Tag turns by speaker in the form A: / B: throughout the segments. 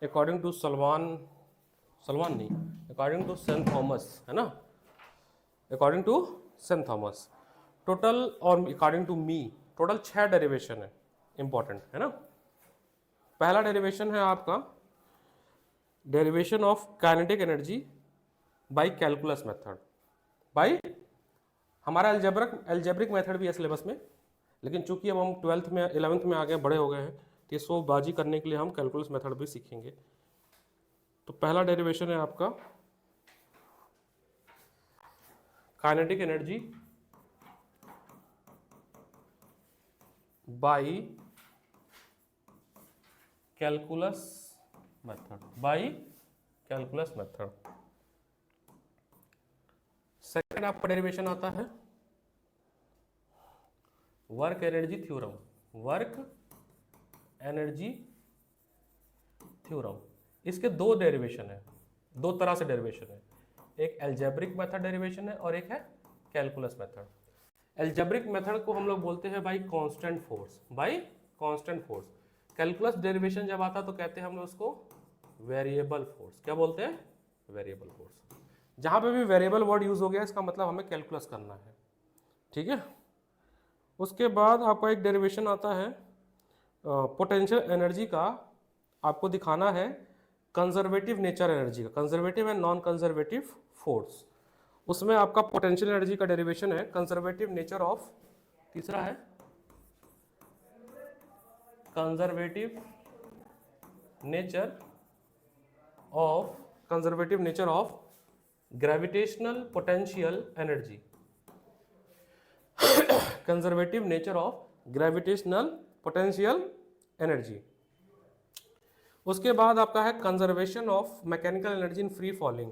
A: According to Salman, Salman नहीं, according to Saint Thomas, है ना, according to Saint Thomas total, और according to me total 6 derivation है, important है ना। पहला डेरिवेशन है आपका derivation of kinetic energy by calculus method, by, हमारा एल्जेब्रिक मेथड भी है सिलेबस में, लेकिन चूंकि अब हम 12th में 11th में आ गए, बड़े हो गए हैं, तो ये सो बाजी करने के लिए हम कैलकुलस मेथड भी सीखेंगे। तो पहला डेरिवेशन है आपका kinetic energy by calculus method, by calculus method. Second आपका डेरिवेशन आता है work energy theorem, work energy theorem. इसके दो डेरिवेशन है, दो तरह से डेरिवेशन है, एक एल्जेब्रिक मेथड डेरिवेशन है और एक है कैलकुलस मेथड। एल्जेब्रिक मेथड को हम लोग बोलते हैं bye constant force, bye constant force. Calculus derivation जब आता तो कहते हैं हम लोग उसको वेरिएबल फोर्स, क्या बोलते हैं, वेरिएबल फोर्स। जहां पे भी वेरिएबल वर्ड यूज हो गया इसका मतलब हमें कैलकुलस करना है, ठीक है। उसके बाद आपका एक डेरिवेशन आता है पोटेंशियल एनर्जी का, आपको दिखाना है कंजर्वेटिव नेचर एनर्जी का, conservative and non conservative force. उसमें आपका पोटेंशियल एनर्जी का डेरिवेशन है कंजर्वेटिव नेचर ऑफ, तीसरा है conservative nature of, conservative nature of gravitational potential energy, conservative nature of gravitational potential energy. उसके बाद आपका है conservation of mechanical energy in free falling,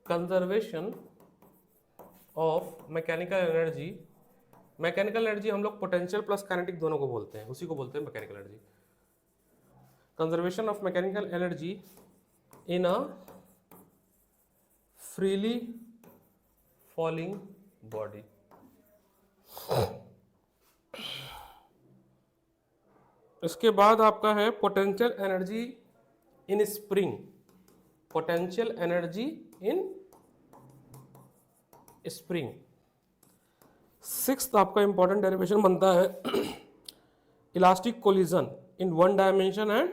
A: conservation of mechanical energy. Mechanical energy हम लोग potential plus kinetic दोनों को बोलते हैं, उसी को बोलते हैं mechanical energy. Conservation of mechanical energy in a freely falling body. इसके बाद आपका है potential energy in spring, potential energy in spring. Sixth आपका इंपॉर्टेंट डेरिवेशन बनता है elastic collision in 1 dimension and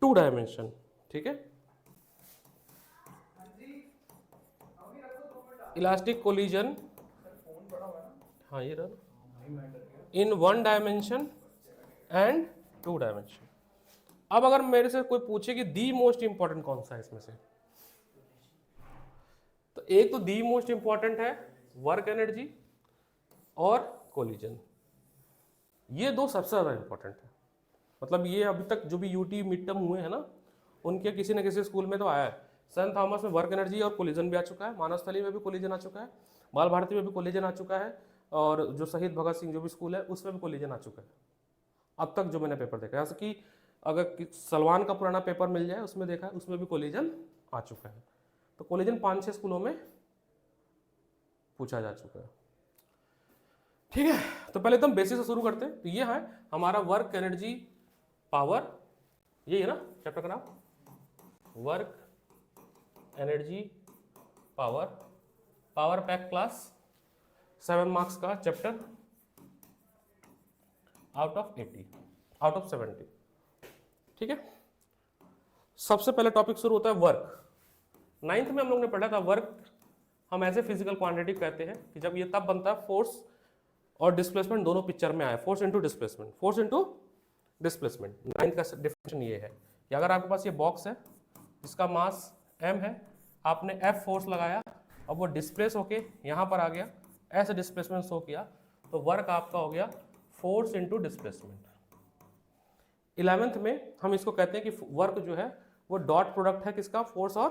A: 2 dimension, ठीक है। इलास्टिक कोलिजन, हाँ ये रहा, इन 1 डायमेंशन एंड 2 डायमेंशन। अब अगर मेरे से कोई पूछे कि दी मोस्ट इंपॉर्टेंट कौन सा है इसमें से, तो एक तो दी मोस्ट इंपॉर्टेंट है वर्क एनर्जी और कोलिजन, ये दो सबसे ज़्यादा इंपॉर्टेंट है। मतलब ये अभी तक जो भी यूटी मिड टर्म हुए हैं ना, उनके किसी न किसी स्कूल में तो आया है। सेंट थॉमस में वर्क एनर्जी और कोलिजन भी आ चुका है, मानवस्थली में भी कोलिजन आ चुका है, बाल भारती में भी कोलिजन आ चुका है, और जो शहीद भगत सिंह जो भी स्कूल है उसमें भी कोलिजन आ चुका है अब तक जो मैंने पेपर देखा है। जैसे कि अगर सलमान का पुराना पेपर मिल जाए उसमें देखा है, उसमें भी कोलिजन आ चुका है। तो कोलिजन 5-6 स्कूलों में पूछा जा चुका है, ठीक है। तो पहले एकदम बेसिक से शुरू करते हैं। तो ये है हमारा वर्क एनर्जी पावर, ये है ना चैप्टर का नाम, work energy power, power pack class 7 marks का chapter out of 80, out of 70, ठीक है। सबसे पहले टॉपिक शुरू होता है वर्क। 9th में हम लोग ने पढ़ा था वर्क हम ऐसे फिजिकल क्वांटिटी कहते हैं कि जब ये तब बनता है फोर्स और डिस्प्लेसमेंट दोनों पिक्चर में आए, force into displacement, force into displacement. 9th का डिफिनेशन ये है कि अगर आपके पास ये बॉक्स है जिसका मास m है, आपने F फोर्स लगाया, अब वो डिस्प्लेस होके यहाँ पर आ गया, ऐसे डिस्प्लेसमेंट शो किया, तो वर्क आपका हो गया फोर्स इनटू डिस्प्लेसमेंट। 11th में हम इसको कहते हैं कि वर्क जो है वो डॉट प्रोडक्ट है किसका, फोर्स और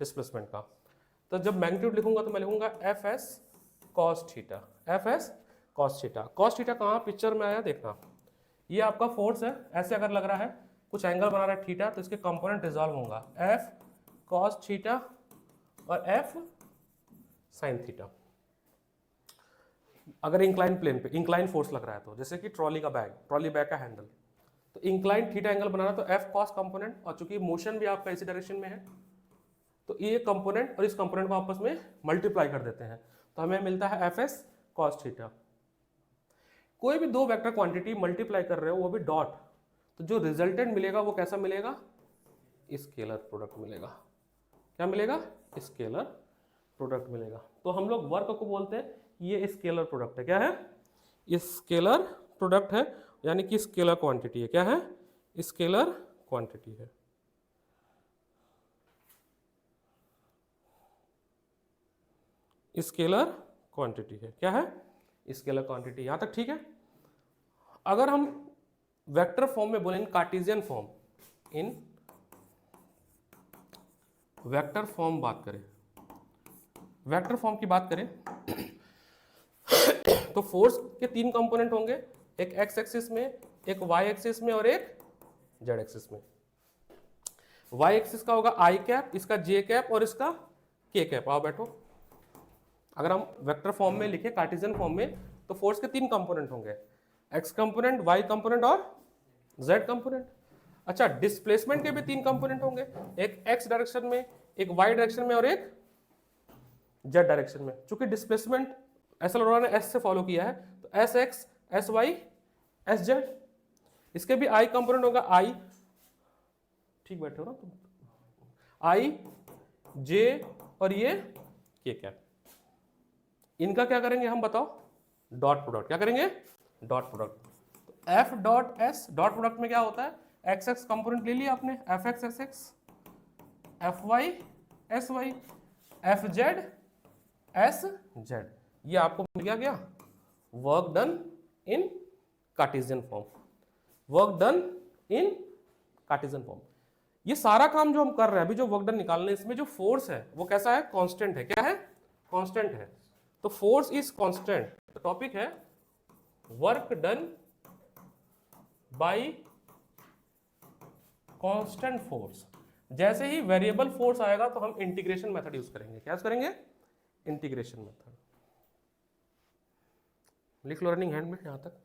A: डिस्प्लेसमेंट का। तो जब मैग्नीट्यूड लिखूंगा तो मैं लिखूंगा F S cos theta, F S cos theta. Cos theta कहाँ पिक्चर में आया देखना, ये आपका फोर्स है, ऐसे अगर लग रहा है कुछ एंगल बना रहा है थीटा, तो इसके कंपोनेंट रिजॉल्व होगा एफ कॉस थीटा और एफ साइन थीटा। अगर इंक्लाइन प्लेन पे इंक्लाइन फोर्स लग रहा है तो, जैसे कि ट्रॉली का बैग, ट्रॉली बैग का हैंडल, तो इंक्लाइन थीटा एंगल बनाना तो एफ कॉस कंपोनेंट, और चूंकि मोशन भी आपका इसी डायरेक्शन में है तो ये कंपोनेंट और इस कंपोनेंट को आपस में मल्टीप्लाई कर देते हैं तो हमें मिलता है एफ एस कॉस थीटा। कोई भी दो वेक्टर क्वांटिटी मल्टीप्लाई कर रहे हो वो भी डॉट, तो जो रिजल्टेंट मिलेगा वो कैसा मिलेगा, स्केलर प्रोडक्ट मिलेगा। क्या मिलेगा, स्केलर प्रोडक्ट मिलेगा। तो हम लोग वर्क को बोलते हैं ये स्केलर प्रोडक्ट है। क्या है, ये स्केलर प्रोडक्ट है, यानी कि स्केलर क्वांटिटी है। क्या है, स्केलर क्वांटिटी है। स्केलर क्वांटिटी है। क्या है, स्केलर क्वांटिटी। यहां तक ठीक है। अगर हम वेक्टर फॉर्म में बोले, in Cartesian form, in vector form बात करें, वेक्टर फॉर्म की बात करें तो फोर्स के तीन कंपोनेंट होंगे, एक एक्स एक्सिस में, एक वाई एक्सिस में और एक जेड एक्सिस में। वाई एक्सिस का होगा आई कैप, इसका जे कैप और इसका के कैप। आओ बैठो। अगर हम वेक्टर फॉर्म में लिखे, कार्टेशियन फॉर्म में, तो फोर्स के तीन कंपोनेंट होंगे, एक्स कंपोनेंट, वाई कंपोनेंट और जेड कंपोनेंट। अच्छा, डिस्प्लेसमेंट के भी तीन कंपोनेंट होंगे, एक एक्स डायरेक्शन में, एक वाई डायरेक्शन में और एक जेड डायरेक्शन में। चूंकि डिस्प्लेसमेंट एसएल ने एस से फॉलो किया है तो S X, S Y, S Z. इसके भी आई कंपोनेंट होगा, आई, ठीक बैठे हो ना तुम, आई, जे और ये के कैप। इनका क्या करेंगे हम, बताओ, डॉट प्रोडक्ट। क्या करेंगे, डॉट प्रोडक्ट। तो F dot S, dot product में क्या होता है, एक्स एक्स कंपोनेंट ले लिया आपने, F X S X, F Y S Y, F Z S Z. ये आपको मिल गया work done in Cartesian form, work done in Cartesian form. ये सारा काम जो हम कर रहे हैं अभी, जो वर्क डन निकालने, इसमें जो फोर्स है वो कैसा है, कांस्टेंट है। क्या है, कांस्टेंट है। तो फोर्स इज कांस्टेंट। तो टॉपिक है work done by constant force. जैसे ही वेरिएबल फोर्स आएगा तो हम इंटीग्रेशन मेथड यूज करेंगे। क्या यूज करेंगे, इंटीग्रेशन मेथड। लिख लो रनिंग हैंड में यहां तक।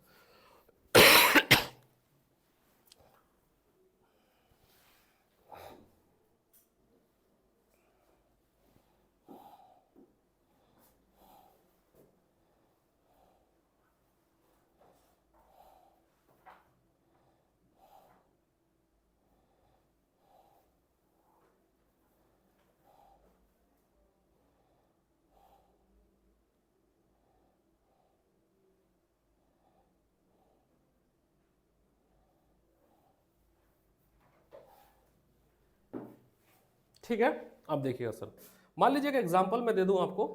A: ठीक है, अब देखिएगा सर, मान लीजिए कि एग्जांपल मैं दे दूं आपको,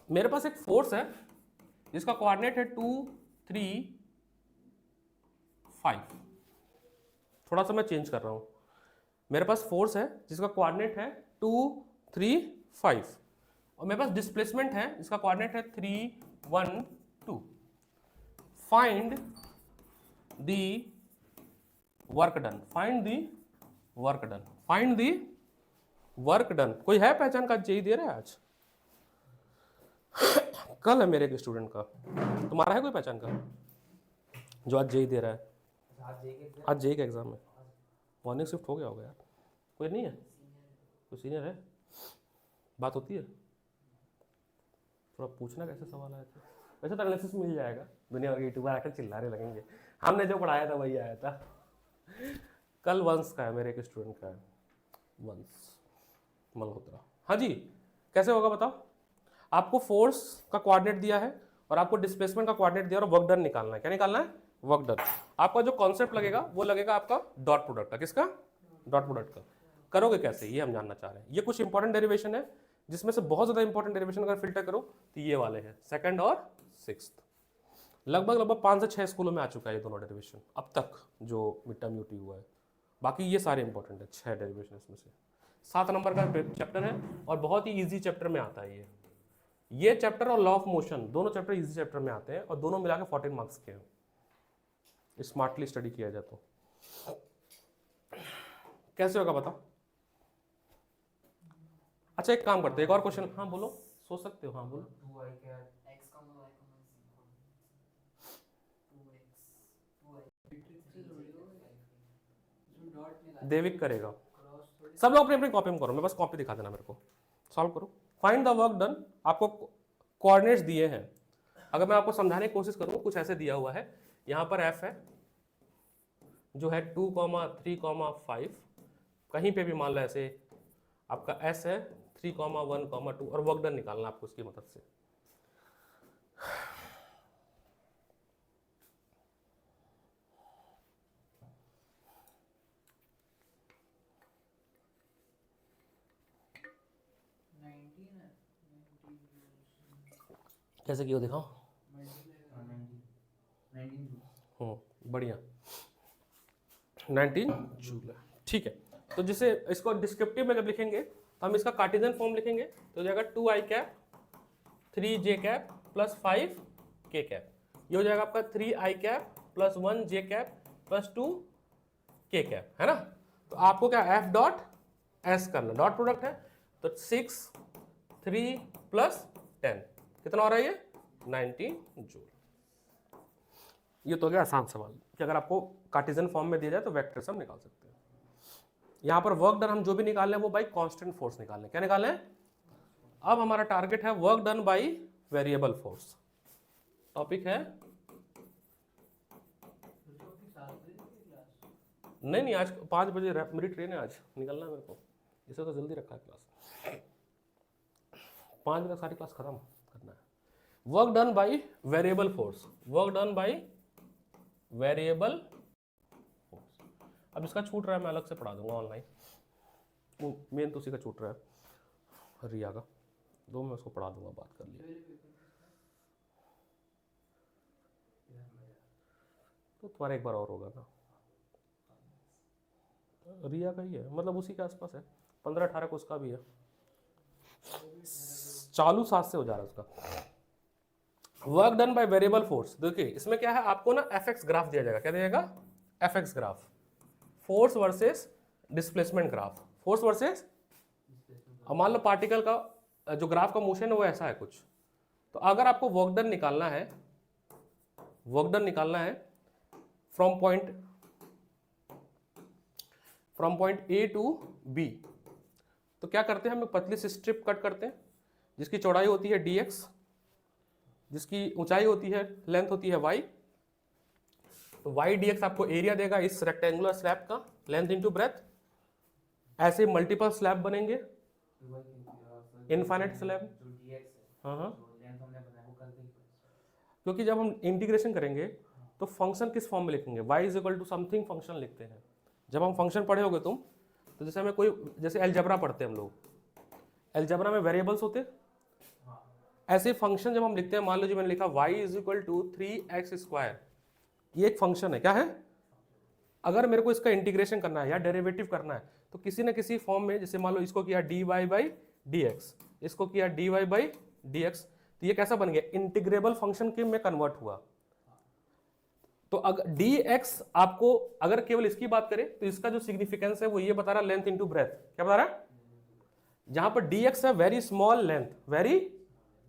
A: मेरे पास एक फोर्स है जिसका कोऑर्डिनेट है 2, 3, 5। थोड़ा सा मैं चेंज कर रहा हूं। मेरे पास फोर्स है जिसका कोऑर्डिनेट है 2, 3, 5 और मेरे पास डिस्प्लेसमेंट है जिसका कोऑर्डिनेट है 3, 1, 2। Find the work done, find the work done, find the work done. कोई है पहचान का, जेई दे रहा है आज? कल है मेरे एक स्टूडेंट का, तुम्हारा है कोई पहचान का जो आज जेई दे रहा है? आज जेई का एग्जाम है, मॉर्निंग शिफ्ट हो गया होगा यार। कोई नहीं है, कोई सीनियर है, बात होती है? थोड़ा पूछना कैसे सवाल आया था। वैसे तो एनालिसिस मिल जाएगा, दुनिया भर के यूट्यूबर आकर चिल्लाने लगेंगे, हमने जो पढ़ाया था वही आया था। कल वंश का है, मेरे एक स्टूडेंट का है, वंश मल्होत्रा। हाँ जी, कैसे होगा बताओ? आपको फोर्स का कोऑर्डिनेट दिया है और आपको डिस्प्लेसमेंट का कोऑर्डिनेट दिया और वर्क डन निकालना है। क्या निकालना है? Work done. आपका जो कॉन्सेप्ट लगेगा वो लगेगा आपका डॉट प्रोडक्ट का। किसका? डॉट प्रोडक्ट का। करोगे कैसे, ये हम जानना चाह रहे हैं। ये कुछ इंपॉर्टेंट डेरिवेशन है, जिसमें से बहुत ज्यादा इंपॉर्टेंट डेरिवेशन अगर फिल्टर करो तो ये वाले हैं, सेकंड और सिक्स्थ। लगभग 5 से 6 स्कूलों में आ चुका है ये दोनों डेरिवेशन अब तक, जो मिड टर्म यूटी हुआ है। बाकी ये सारे इंपॉर्टेंट है, 6 डेरिवेशन इसमें से। 7 नंबर का चैप्टर है और बहुत ही ईजी चैप्टर में आता है ये चैप्टर और लॉ ऑफ मोशन, दोनों चैप्टर इजी चैप्टर में आते हैं और दोनों मिला के 14 मार्क्स के हैं, स्मार्टली स्टडी किया जाए तो। कैसे होगा बताओ? अच्छा एक काम करते हैं, एक और क्वेश्चन। हाँ बोलो, सोच सकते हो, हाँ बोलो। देविक करेगा। सब लोग अपनी अपनी कॉपी में करो, मैं बस कॉपी दिखा देना मेरे को। सॉल्व करो। Find the work done. आपको कोऑर्डिनेट्स दिए हैं। अगर मैं आपको समझाने की कोशिश करूँ, कुछ ऐसे दिया हुआ है, यहाँ पर f है जो है 2, 3, 5, कहीं पे भी मान लो ऐसे आपका s है 3, 1, 2 और वर्क डन निकालना आपको उसकी मदद से। कैसे किया दिखाओ। बढ़िया 19 जूल। ठीक है, तो जिसे इसको डिस्क्रिप्टिव में जब लिखेंगे तो हम इसका कार्टेशियन फॉर्म लिखेंगे, तो हो जाएगा 2i cap 3j cap plus 5k cap. ये हो जाएगा आपका 3i cap plus 1j cap plus 2k cap, है ना। तो आपको क्या f डॉट s करना, डॉट प्रोडक्ट है, तो 6, 3 प्लस 10 कितना हो रहा है ये 19 जूल। ये तो हो गया आसान सवाल कि अगर आपको कार्टेशियन फॉर्म में दिया जाए तो वेक्टर से हम निकाल सकते हैं। यहाँ पर वर्क डन हम जो भी निकाल लें वो बाई कांस्टेंट फोर्स निकाल लें। क्या निकालें? अब हमारा टारगेट है work done by variable force. Topic है नहीं, आज 5 बजे मेरी ट्रेन है, आज निकलना है मेरे को, इसे तो जल्दी रखा है क्लास, 5 बजे सारी क्लास खत्म करना है। Work done by variable force, work done by variable force. अब इसका छूट रहा है, मैं अलग से पढ़ा दूंगा ऑनलाइन, वो मेन तो उसी का छूट रहा है रिया का, दो मैं उसको पढ़ा दूंगा, बात कर लिया तो तुम्हारा एक बार और होगा ना। रिया का ही है, मतलब उसी के आसपास है, 15-18 को उसका भी है, चालू 7 से हो जा रहा है उसका। Work done by variable force, देखिए इसमें क्या है, आपको ना एफएक्स ग्राफ दिया जाएगा। क्या दिएगा? FX graph, force versus displacement graph, force versus, अब मान लो पार्टिकल का जो ग्राफ का मोशन है वो ऐसा है कुछ, तो अगर आपको वर्क डन निकालना है, वर्क डन निकालना है from point A to B, तो क्या करते हैं हम, पतली सी स्ट्रिप कट करते हैं जिसकी चौड़ाई होती है dx, जिसकी ऊंचाई होती है, लेंथ होती है y, तो y dx आपको एरिया देगा इस रेक्टेंगुलर स्लैब का, लेंथ इनटू ब्रेथ। ऐसे मल्टीपल स्लैब बनेंगे, इनफाइनाइट स्लैब। हाँ, क्योंकि जब हम इंटीग्रेशन करेंगे तो फंक्शन किस फॉर्म में लिखेंगे, y is equal to something function लिखते हैं। जब हम फंक्शन पढ़े होगे तुम, तो जैसे हमें कोई, जैसे एलजेब्रा पढ़ते हैं हम लोग, एलजेब्रा में वेरिएबल्स होते, ऐसे फंक्शन जब हम लिखते हैं, मान लो जी मैंने लिखा y is equal to 3x², ये एक फंक्शन है, क्या है? अगर मेरे को इसका इंटीग्रेशन करना है या डेरिवेटिव करना है तो किसी न किसी फॉर्म में, जैसे मान लो इसको किया dy/dx, इसको किया dy/dx, तो ये कैसा बन गया, इंटीग्रेबल फंक्शन के में कन्वर्ट हुआ। तो अगर dx आपको, अगर केवल इसकी बात करें तो इसका जो सिग्निफिकेंस है वो ये बता रहा है, लेंथ इनटू ब्रेथ। क्या बता रहा है? जहां पर dx है वेरी स्मॉल लेंथ, वेरी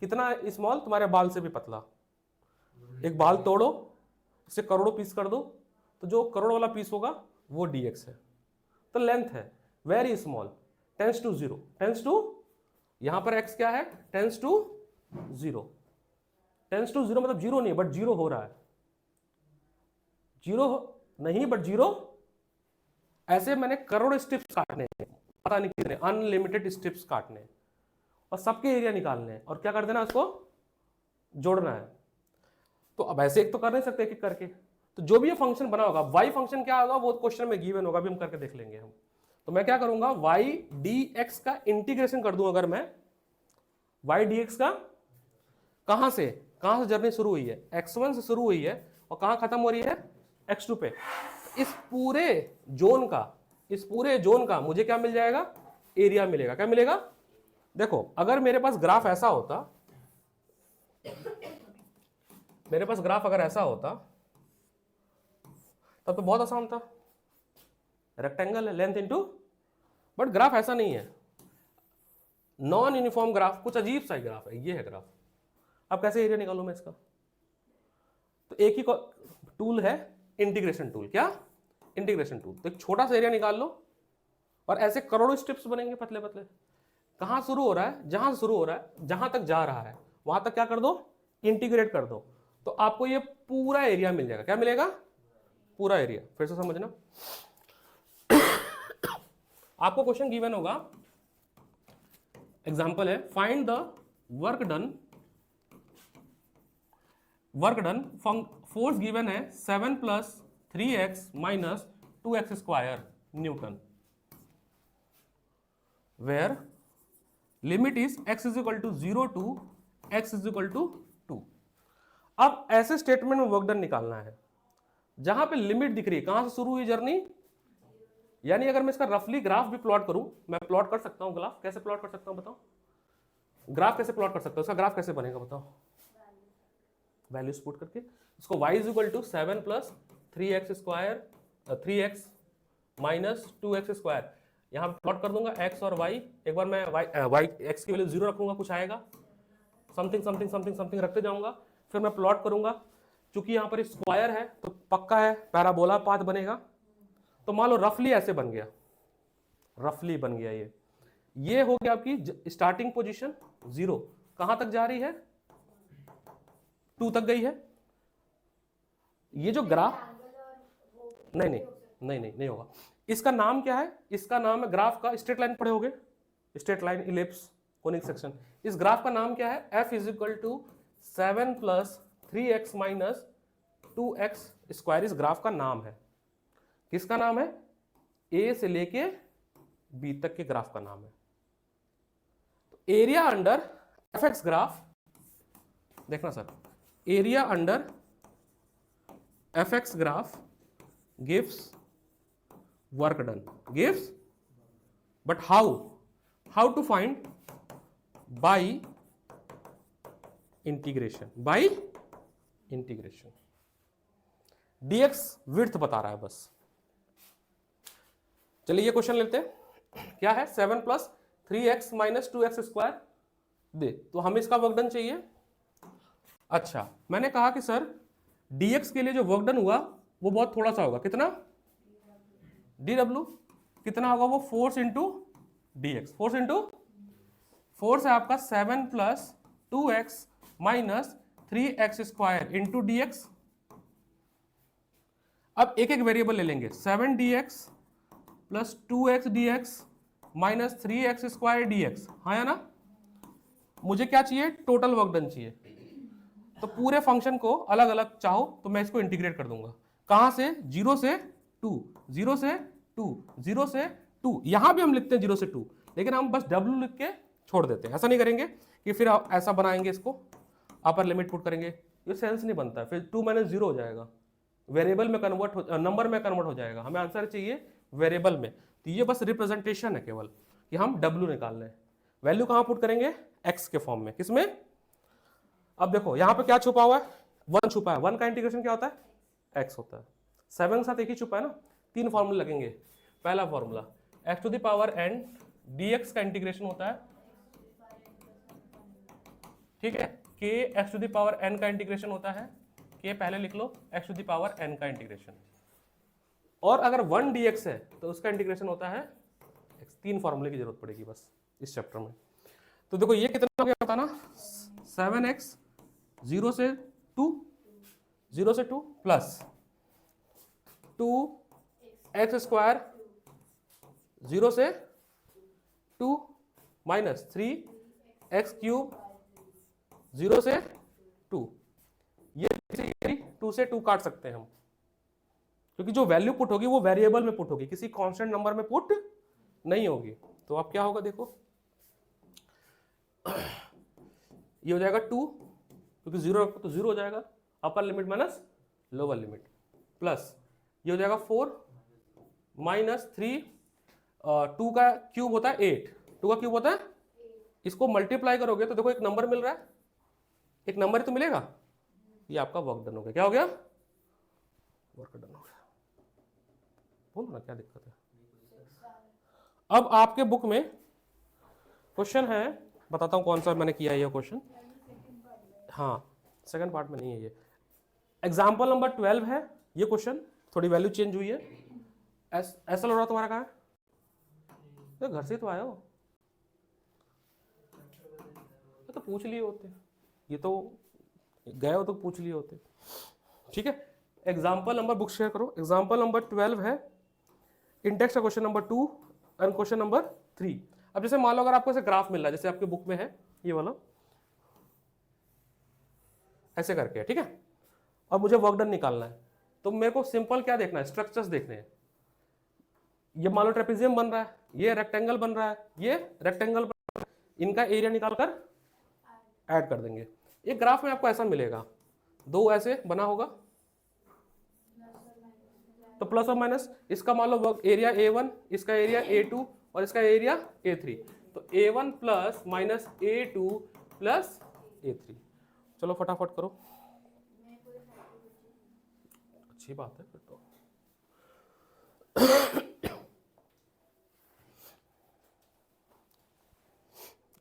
A: कितना स्मॉल, तुम्हारे बाल से भी पतला। एक बाल तोड़ो, इसे करोड़ों पीस कर दो, तो जो करोड़ वाला पीस होगा वो dx है। तो लेंथ है very small, tends to 0, tends to, यहां पर x क्या है, टेंस टू 0, टेंस टू 0 मतलब 0 नहीं, बट 0 हो रहा है, 0 नहीं बट 0। ऐसे मैंने करोड़ स्ट्रिप्स काटने हैं, पता नहीं कितने, अनलिमिटेड स्ट्रिप्स काटने हैं और सबके एरिया निकालने हैं, और क्या कर देना, उसको जोड़ना है। तो अब ऐसे एक तो कर नहीं सकते एक एक करके, तो जो भी ये फंक्शन बना होगा, y फंक्शन क्या होगा वो क्वेश्चन में गिवन होगा, अभी हम करके देख लेंगे हम। तो मैं क्या करूंगा, y dx का इंटीग्रेशन कर दूं। अगर मैं y dx का, कहां से जर्नी शुरू हुई है, x1 से शुरू हुई है और कहां खत्म हो रही है, x2 पे, इस पूरे जोन का मुझे क्या मिल जाएगा, एरिया मिलेगा। क्या मिलेगा? देखो अगर मेरे पास ग्राफ ऐसा होता, मेरे पास ग्राफ अगर ऐसा होता तब तो बहुत आसान था, रेक्टेंगल है, लेंथ इनटू, बट ग्राफ ऐसा नहीं है, नॉन यूनिफॉर्म ग्राफ, कुछ अजीब सा ग्राफ है, ये है ग्राफ। अब कैसे एरिया निकालूं मैं इसका? तो एक ही टूल है, इंटीग्रेशन टूल। क्या? इंटीग्रेशन 2। तो एक छोटा सा एरिया निकाल लो और ऐसे करोड़ों स्टेप्स बनेंगे पतले पतले। कहाँ शुरू हो रहा है, जहां शुरू हो रहा है, जहां तक जा रहा है वहां तक क्या कर दो, इंटीग्रेट कर दो, तो आपको ये पूरा एरिया मिल जाएगा। क्या मिलेगा, पूरा एरिया। फिर से समझना, आपको क्वेश्चन गिवन होगा, एग्जांपल है find the work done, force given है 7 + 3x - 2x square newton, where limit is x = 0 to x = 2। अब ऐसे स्टेटमेंट में वर्क डन निकालना है जहां पे लिमिट दिख रही है, कहां से शुरू हुई जर्नी, यानी अगर मैं इसका रफली ग्राफ भी प्लॉट करूं, मैं प्लॉट कर सकता हूं ग्राफ, कैसे प्लॉट कर सकता हूं बताओ, ग्राफ कैसे प्लॉट कर सकता हूं, उसका ग्राफ कैसे बनेगा बताओ, वैल्यूज पुट करके। इसको y = 7 + 3x square 3x - 2x square, यहां पे प्लॉट कर दूंगा x और y। एक बार मैं y x की वैल्यू 0 रखूंगा, कुछ आएगा, समथिंग समथिंग समथिंग समथिंग रखते जाऊंगा, फिर मैं प्लॉट करूंगा। चूंकि यहां पर स्क्वायर है तो पक्का है पैराबोला पाथ बनेगा। तो मान लो रफली ऐसे बन गया, रफली बन गया, ये हो गया आपकी स्टार्टिंग पोजीशन 0, कहां तक जा रही है, 2 तक गई है। ये जो ग्राफ, नहीं होगा। इसका नाम क्या है, इसका नाम है ग्राफ का, स्ट्रेट लाइन पढ़े होगे, straight line, ellipse, conic section. इस ग्राफ का नाम क्या है, f = 7 + 3x - 2x स्क्वायर, इस ग्राफ का नाम है। किसका नाम है, a से लेके b तक के ग्राफ का नाम है। तो एरिया अंडर fx ग्राफ, देखना sir, area under fx graph gives work done, gives, but how to find, by integration, dx width बता रहा है बस। चलिए ये क्वेश्चन लेते हैं, क्या है, 7 + 3x - 2x स्क्वायर दे, तो हमें इसका वर्क डन चाहिए। अच्छा, मैंने कहा कि सर dx के लिए जो वर्क डन हुआ वो बहुत थोड़ा सा होगा, कितना, dw कितना होगा, वो फोर्स इंटू dx, फोर्स है आपका 7 + 2x - 3x square into dx। अब एक एक वेरिएबल ले लेंगे, 7dx + 2x dx - 3x square dx, हाँ या ना। मुझे क्या चाहिए, टोटल वर्क डन चाहिए। तो पूरे फंक्शन को अलग अलग चाहो तो मैं इसको इंटीग्रेट कर दूंगा, कहां से, 0 से 2, 0 से 2, 0 से 2, यहां भी हम लिखते हैं 0 से 2, लेकिन हम बस w लिख के छोड़ देते हैं। ऐसा नहीं करेंगे कि फिर ऐसा बनाएंगे, इसको अपर लिमिट पुट करेंगे, ये सेंस नहीं बनता। फिर 2 - 0 हो जाएगा, वेरिएबल में कन्वर्ट हो, नंबर में कन्वर्ट हो जाएगा। हमें आंसर चाहिए वेरिएबल में, तो ये बस रिप्रेजेंटेशन है केवल कि हम w निकाल लें। वैल्यू कहां पुट करेंगे, x के फॉर्म में, किसमें। अब देखो यहां पे क्या छुपा हुआ है, 1 छुपा है, 1 का इंटीग्रेशन क्या होता है, x होता है। 7 के साथ एक ही छुपा है ना, 3 फॉर्मूले लगेंगे। पहला फॉर्मूला x⁴n dx का इंटीग्रेशन होता है, ठीक है, k x⁴n का इंटीग्रेशन होता है, k पहले लिख लो, x⁴n का इंटीग्रेशन। और अगर 1 dx है तो उसका इंटीग्रेशन होता है x। 3 फॉर्मूले की जरूरत पड़ेगी बस इस चैप्टर में। तो देखो ये कितना हो गया बताना, 7x 0 से 2, 0 से 2 प्लस 2x स्क्वायर 0 से 2 माइनस 3x क्यूब 0 से 2। ये 2 से 2 काट सकते हैं हम, क्योंकि जो वैल्यू पुट होगी वो वेरिएबल में पुट होगी, किसी कांस्टेंट नंबर में पुट नहीं होगी। तो अब क्या होगा देखो, ये हो जाएगा 2, क्योंकि 0 रखो तो 0 हो जाएगा, upper limit minus lower limit, plus ये हो जाएगा 4 माइनस 3, 2 का क्यूब होता है 8, 2 का क्यूब होता है, इसको मल्टीप्लाई करोगे तो देखो एक नंबर मिल रहा है, एक नंबर ही तो मिलेगा, ये आपका वर्क डन हो गया। क्या हो गया, वर्क डन हो गया। बोलो ना क्या दिक्कत है। अब आपके बुक में क्वेश्चन है, बताता हूं कौन सा मैंने किया है ये क्वेश्चन। हाँ, सेकंड पार्ट में नहीं है ये। एग्जाम्पल नंबर 12 है ये क्वेश्चन, थोड़ी वैल्यू चेंज हुई है। ऐसा लग रहा तुम्हारा कहाँ है? तो घर से तो आए हो, ये तो पूछ लिए होते, ये तो गए हो तो पूछ लिए होते। ठीक है, एग्जाम्पल नंबर बुक शेयर करो। एग्जाम्पल नंबर 12 है इंडेक्स का question number 2 and question number 3। अब जैसे मान लो अगर आपको ऐसे ग्राफ मिल रहा है, जैसे आपके बुक में है ये वाला, ऐसे करके, ठीक है, और मुझे वर्क डन निकालना है, तो मेरे को सिंपल क्या देखना है, स्ट्रक्चर्स देखने हैं। ये मान लो ट्रेपेजियम बन रहा है, ये रेक्टेंगल बन रहा है, ये रेक्टेंगल बन रहा है, इनका एरिया निकाल कर ऐड कर देंगे। एक ग्राफ में आपको ऐसा मिलेगा, दो ऐसे बना होगा, तो प्लस और माइनस, इसका मान लो वर्क एरिया A1, इसका एरिया A2 और इसका एरिया A3, तो A1 plus minus A2 plus A3। चलो फटाफट करो, अच्छी बात है फिर तो।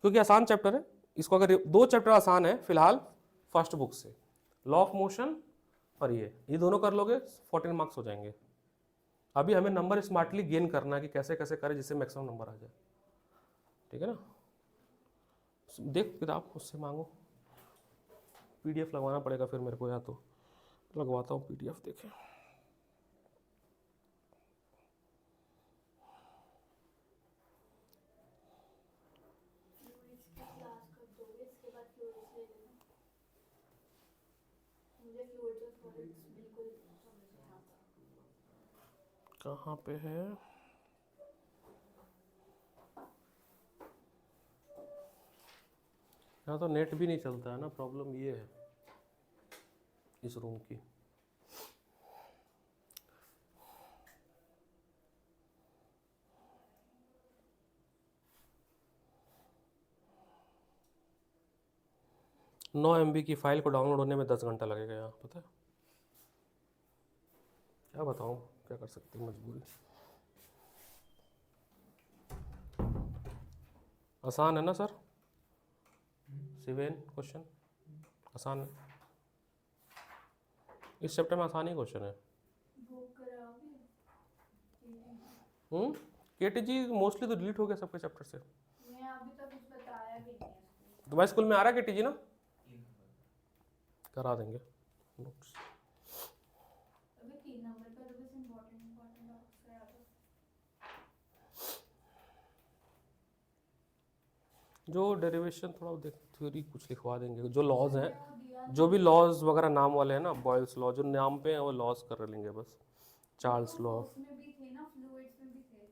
A: क्योंकि आसान चैप्टर है, इसको अगर दो चैप्टर आसान है फिलहाल फर्स्ट बुक से, लॉ ऑफ मोशन और ये दोनों कर लोगे 14 मार्क्स हो जाएंगे। अभी हमें नंबर स्मार्टली गेन करना है कि कैसे कैसे करें जिससे मैक्सिमम नंबर आ जाए, ठीक है ना। देख किताब उससे मांगो, पीडीएफ लगवाना पड़ेगा फिर मेरे को, या तो लगवाता हूँ पीडीएफ, देखें। कहाँ पे है, यहाँ तो नेट भी नहीं चलता है ना, प्रॉब्लम ये है इस रूम की। नौ MB की फाइल को डाउनलोड होने में 10 घंटा लगेगा यहाँ, पता है, क्या बताऊँ, क्या कर सकते हैं, मजबूरी। आसान है ना सर, सिवेन क्वेश्चन आसान है, इस चैप्टर में आसान ही क्वेश्चन है। KTG मोस्टली तो डिलीट हो गया सबके चैप्टर से। मैं अभी तक कुछ बताया भी नहीं है। तुम्हारे स्कूल में आ रहा है KTG ना, करा देंगे नोट्स। अभी 3 नंबर पर बस इंपॉर्टेंट टॉपिक्स करा दो, जो डेरिवेशन थोड़ा देख, थ्योरी कुछ लिखवा देंगे, जो लॉज हैं, जो भी लॉज वगैरह नाम वाले हैं ना, बॉयल्स लॉ जो नाम पे हैं वो लॉज कर लेंगे बस, चार्ल्स लॉ। उसमें भी थे ना, फ्लूइड्स में भी थे।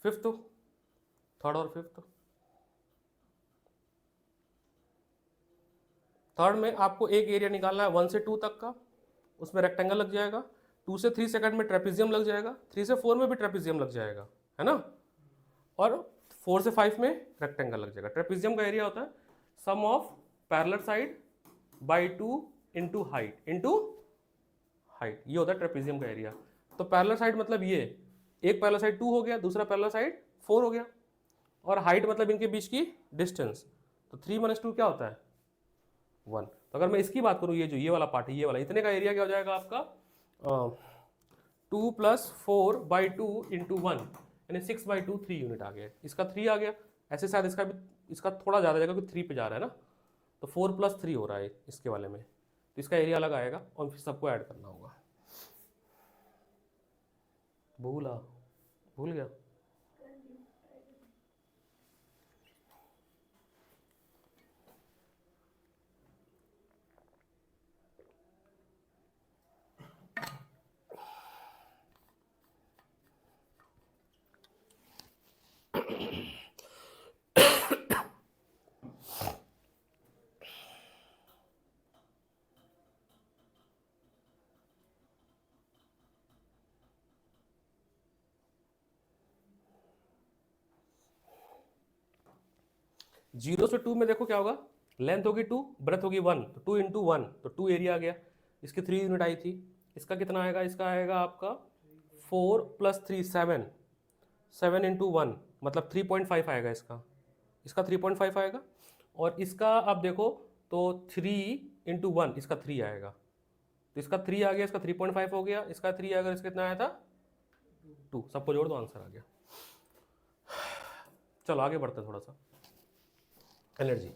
A: फिफ्थ, थर्ड और फिफ्थ। थर्ड में आपको एक एरिया निकालना है 1 से 2 तक का, उसमें रेक्टेंगल लग जाएगा। 2 से 3 सेकंड में ट्रेपेजियम लग जाएगा, 3 से 4 में भी ट्रेपेजियम लग जाएगा, है ना। और 4 से 5 में रेक्टेंगल लग जाएगा। ट्रेपेजियम का एरिया होता है sum of parallel side by 2 into height, ये होता है ट्रेपेजियम का एरिया। तो पैरेलल साइड मतलब ये, एक पैरेलल साइड 2 हो गया, दूसरा पैरेलल साइड 4 हो गया, और हाइट मतलब इनके बीच की डिस्टेंस। तो 3 - 2 क्या होता है 1। तो अगर मैं इसकी बात करूँ, ये जो ये वाला पार्ट है, ये वाला, इतने का एरिया क्या हो जाएगा आपका 2 + 4/2 इंटू 1, यानी 6/2, 3 यूनिट आ गया। इसका 3 आ गया। ऐसे शायद इसका भी, इसका थोड़ा ज़्यादा जाएगा क्योंकि 3 पे जा रहा है ना, तो 4 + 3 हो रहा है इसके वाले में, तो इसका एरिया अलग आएगा और फिर सबको ऐड करना होगा। भूल गया। जीरो से 2 में देखो क्या होगा, लेंथ होगी 2, ब्रेथ होगी 1, तो 2 इंटू 1, तो 2 एरिया आ गया। इसकी 3 यूनिट आई थी। इसका कितना आएगा, इसका आएगा आपका 4 + 3 7, 7 इंटू 1 मतलब 3.5 आएगा इसका। इसका 3.5 आएगा। और इसका आप देखो तो 3 इंटू 1, इसका 3 आएगा। तो इसका 3 आ गया, इसका 3.5 हो गया, इसका 3 आएगा, इसका कितना आया था 2। सबको जोड़ दो, आंसर आ गया। चलो आगे बढ़ते हैं थोड़ा सा। एनर्जी,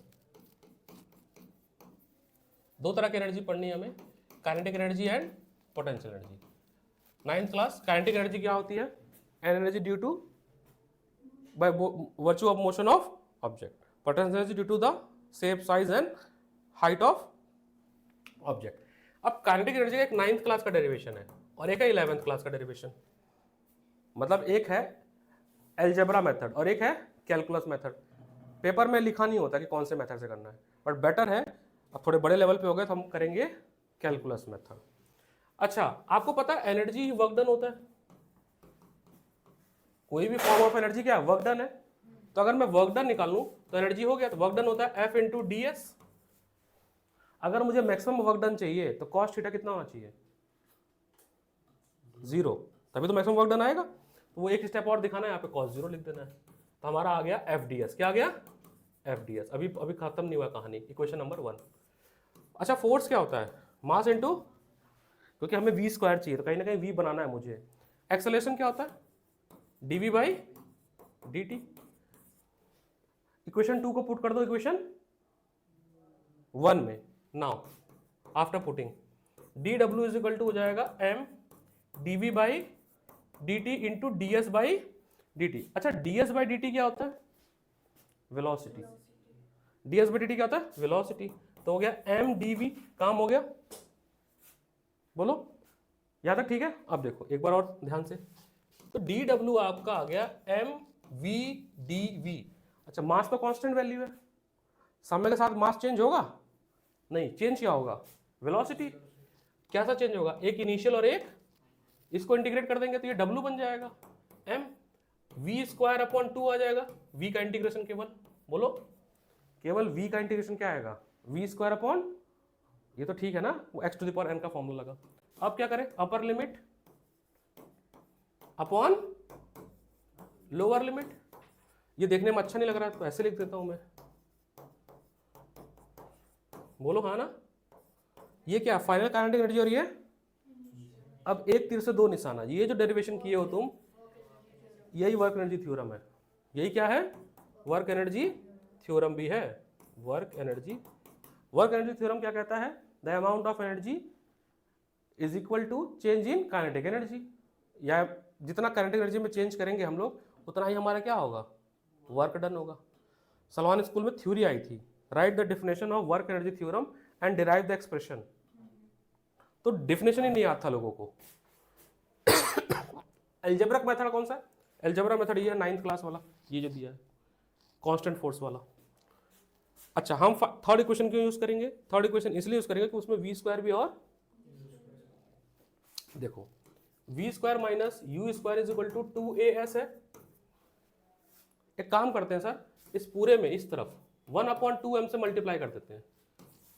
A: दो तरह की एनर्जी पढ़नी है हमें, kinetic energy and potential energy. 9th class, kinetic energy क्या होती है, energy due to by virtue of motion of object. Potential energy due to the shape, size and height of object. अब काइनेटिक एनर्जी का एक 9th class का derivation है और एक है 11th क्लास का डेरिवेशन। मतलब एक है एल्जेब्रा मेथड और एक है कैलकुलस मेथड। पेपर में लिखा नहीं होता कि कौन से मेथड से करना है, बट बेटर है, अब थोड़े बड़े लेवल पे हो गए तो हम करेंगे कैलकुलस मेथड। अच्छा, आपको पता है एनर्जी वर्क डन होता है, कोई भी फॉर्म ऑफ एनर्जी क्या है, वर्क डन है। तो अगर मैं वर्क डन निकालूं तो एनर्जी हो गया, तो वर्क डन होता है F इंटू ds। अगर मुझे मैक्सिमम वर्क डन चाहिए तो cos थीटा कितना होना चाहिए 0, तभी तो मैक्सिमम वर्क डन आएगा। तो वो एक स्टेप और दिखाना है, यहाँ पे cos 0 लिख देना है। तो हमारा आ गया FDS। क्या आ गया FDS। अभी खत्म नहीं हुआ कहानी, इक्वेशन नंबर 1। अच्छा, फोर्स क्या होता है, मास इंटू, क्योंकि हमें v स्क्वायर चाहिए तो कहीं ना कहीं v बनाना है मुझे। एक्सेलरेशन क्या होता है dv/dt। इक्वेशन 2 को पुट कर दो इक्वेशन 1 में। Now after putting dw is equal to हो जाएगा m dv/dt इंटू ds/dt। अच्छा, ds/dt क्या होता है, वेलोसिटी। ds/dt क्या होता है, वेलोसिटी। तो हो गया m dv, काम हो गया, बोलो यहाँ तक ठीक है। अब देखो एक बार और ध्यान से, तो dw आपका आ गया mv dv। अच्छा, मास तो कांस्टेंट वैल्यू है, समय के साथ मास चेंज होगा नहीं, चेंज क्या होगा वेलोसिटी। क्या सा चेंज होगा, एक इनिशियल और एक, इसको इंटीग्रेट कर देंगे तो ये w बन जाएगा m v²/2 आ जाएगा। v का इंटीग्रेशन केवल, बोलो केवल v का इंटीग्रेशन क्या आएगा v², ये तो ठीक है ना, वो x⁴n का फॉर्मूला लगा। अब क्या करें, upper limit upon lower limit. ये देखने में अच्छा नहीं लग रहा है तो ऐसे लिख देता हूं मैं, बोलो हाँ ना। ये क्या फाइनल काइनेटिक एनर्जी और ये, अब एक तीर से दो निशाना, ये जो डेरिवेशन किए हो तुम, यही वर्क एनर्जी थ्योरम है। यही क्या है, वर्क एनर्जी थ्योरम भी है। वर्क एनर्जी थ्योरम क्या कहता है, the amount of energy is equal to change in kinetic energy, या जितना काइनेटिक एनर्जी में चेंज करेंगे हम लोग उतना ही हमारा क्या होगा, वर्क डन होगा। सलमान स्कूल में थ्योरी आई थी, right the definition of work energy theorem and derive the expression. तो डेफिनेशन ही नहीं आता लोगों को। एल्जेब्रिक मेथड कौन सा है, अलजेब्रा मेथड ये है 9th क्लास वाला, ये जो दिया है कांस्टेंट फोर्स वाला। अच्छा, हम थर्ड इक्वेशन क्यों यूज करेंगे? थर्ड इक्वेशन इसलिए यूज करेंगे कि उसमें वी स्क्वायर भी और देखो V square minus U square is equal to 2as है। एक काम करते हैं सर, इस पूरे में इस तरफ 1/2m से मल्टीप्लाई कर देते हैं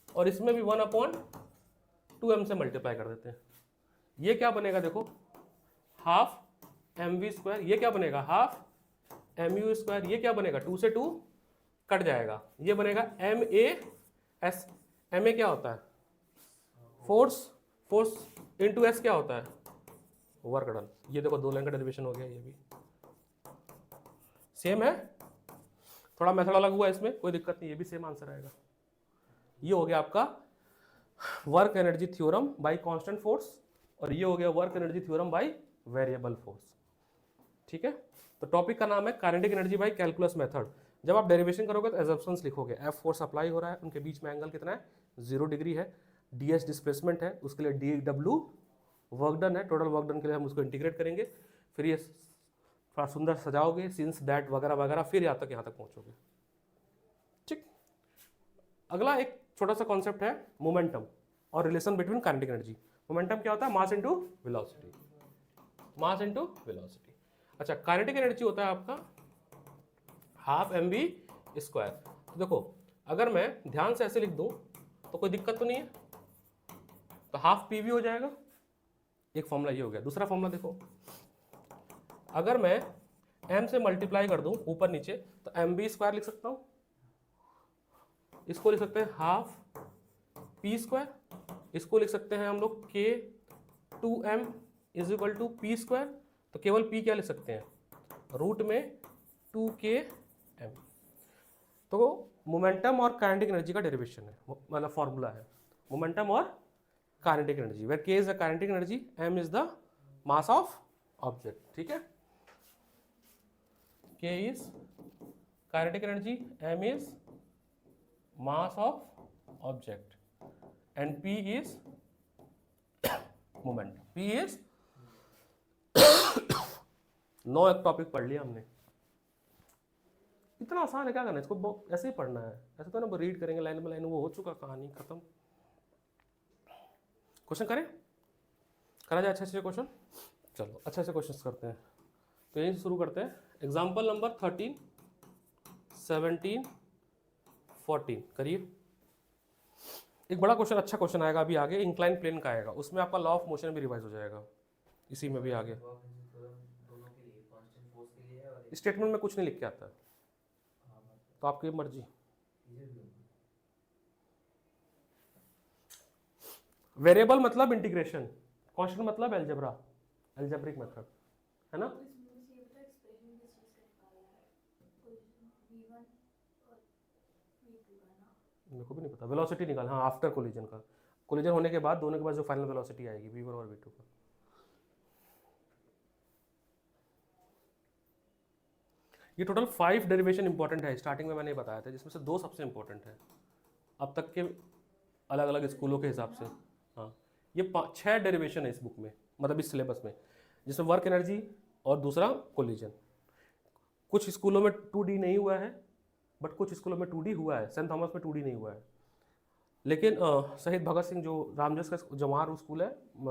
A: और इसमें भी 1/2m से मल्टीप्लाई कर देते हैं। ये क्या बनेगा देखो, हाफ mv स्क्वायर, ये क्या बनेगा हाफ mu स्क्वायर, ये क्या बनेगा 2 से 2 कट जाएगा, ये बनेगा MAS। MA क्या होता है? फोर्स, फोर्स इंटू एस क्या होता है? Work done. ये देखो 2 लाइन का डेरिवेशन हो गया, ये भी सेम है, थोड़ा मेथड अलग हुआ इसमें, कोई दिक्कत नहीं, ये भी सेम आंसर आएगा। ये हो गया आपका work energy theorem by constant force और ये हो गया work energy theorem by variable force. ठीक है, तो टॉपिक का नाम है kinetic energy by calculus method. जब आप डेरिवेशन करोगे तो एजम्पशंस लिखोगे, एफ फोर्स अप्लाई हो रहा है, उनके बीच में एंगल कितना है 0 डिग्री है, ds डिस्प्लेसमेंट है, उसके लिए dw वर्क डन है, टोटल वर्क डन के लिए हम उसको इंटीग्रेट करेंगे, फिर ये थोड़ा सुंदर सजाओगे सिंस दैट वगैरह वगैरह, फिर यहाँ तक पहुँचोगे। ठीक, अगला एक छोटा सा कॉन्सेप्ट है मोमेंटम और relation between kinetic energy. Momentum क्या होता है? Mass into velocity, mass into velocity. अच्छा, काइनेटिक एनर्जी होता है आपका हाफ mv स्क्वायर। तो देखो अगर मैं ध्यान से ऐसे लिख दूं तो कोई दिक्कत तो नहीं है, तो हाफ pv हो जाएगा, एक फॉर्मूला ये हो गया। दूसरा फॉर्मूला देखो, अगर मैं m से मल्टीप्लाई कर दूं ऊपर नीचे तो mv स्क्वायर लिख सकता हूं, इसको लिख सकते हैं हाफ p स्क्वायर, इसको लिख सकते हैं हम लोग k 2m is equal to p square, तो केवल p क्या लिख सकते हैं रूट में 2km। तो मोमेंटम और काइनेटिक एनर्जी का डेरिवेशन है, मतलब फॉर्मूला है मोमेंटम और kinetic energy, where k is the kinetic energy, m is the mass of object. ठीक है, k is kinetic energy, m is mass of object and p is momentum. p is 9 एक topic पढ़ लिया हमने, इतना आसान है, क्या करना है इसको, ऐसे ही पढ़ना है, ऐसे तो ना रीड करेंगे लाइन बाय लाइन, वो हो चुका, कहानी खत्म। क्वेश्चन करें, करा जाए अच्छे क्वेश्चन। चलो अच्छे से क्वेश्चन करते हैं, तो यहीं से शुरू करते हैं। एग्जाम्पल नंबर 13, 17, 14 करिए। एक बड़ा क्वेश्चन, अच्छा क्वेश्चन आएगा अभी आगे, इंक्लाइन प्लेन का आएगा, उसमें आपका लॉ ऑफ मोशन भी रिवाइज हो जाएगा, इसी में भी आगे। स्टेटमेंट में कुछ नहीं लिख के आता, तो आपकी मर्जी। वेरिएबल मतलब इंटीग्रेशन, कांस्टेंट मतलब अलजेब्रा, अलजेब्रिक मेथड, है ना। मेरे को भी नहीं पता, वेलोसिटी निकाल, हाँ आफ्टर कोलिजन का, कोलिजन होने के बाद दोनों के पास जो फाइनल वेलोसिटी आएगी v1 और v2 का। ये टोटल 5 डेरिवेशन इंपॉर्टेंट है, स्टार्टिंग में मैंने बताया था, जिसमें से 2 सबसे इंपॉर्टेंट है अब तक के अलग अलग स्कूलों के हिसाब से। हाँ, ये 6 डेरिवेशन है इस बुक में, मतलब इस सिलेबस में, जिसमें वर्क एनर्जी और दूसरा कोलिजन। कुछ स्कूलों में 2D नहीं हुआ है, बट कुछ स्कूलों में 2D हुआ है, सेंट थॉमस में 2D नहीं हुआ है, लेकिन शहीद भगत सिंह जो रामजस का जवाहर स्कूल है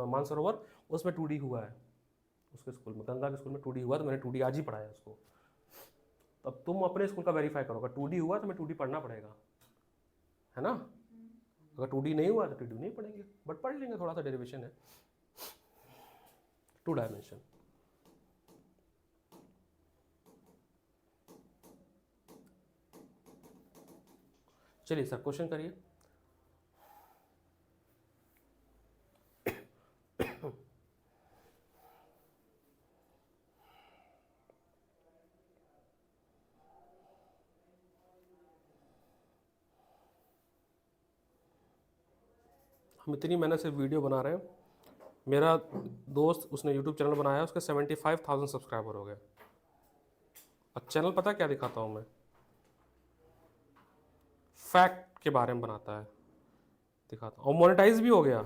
A: मानसरोवर, उसमें 2D हुआ है, उसके स्कूल में, गंगा के स्कूल में 2D हुआ, तो मैंने 2D आज ही पढ़ाया उसको। अब तुम अपने स्कूल का वेरीफाई करोगे, 2D हुआ तो मैं 2D पढ़ना पड़ेगा, है ना। अगर 2D नहीं हुआ तो 2D नहीं पढ़ेंगे, बट पढ़ लेंगे, थोड़ा सा डेरिवेशन है, 2 डायमेंशन। चलिए सर क्वेश्चन करिए। हम इतनी मेहनत से वीडियो बना रहे हैं, मेरा दोस्त उसने यूट्यूब चैनल बनाया, उसके 75,000 सब्सक्राइबर हो गए। अब चैनल पता क्या दिखाता हूँ मैं, फैक्ट के बारे में बनाता है, दिखाता हूँ, और मोनेटाइज भी हो गया।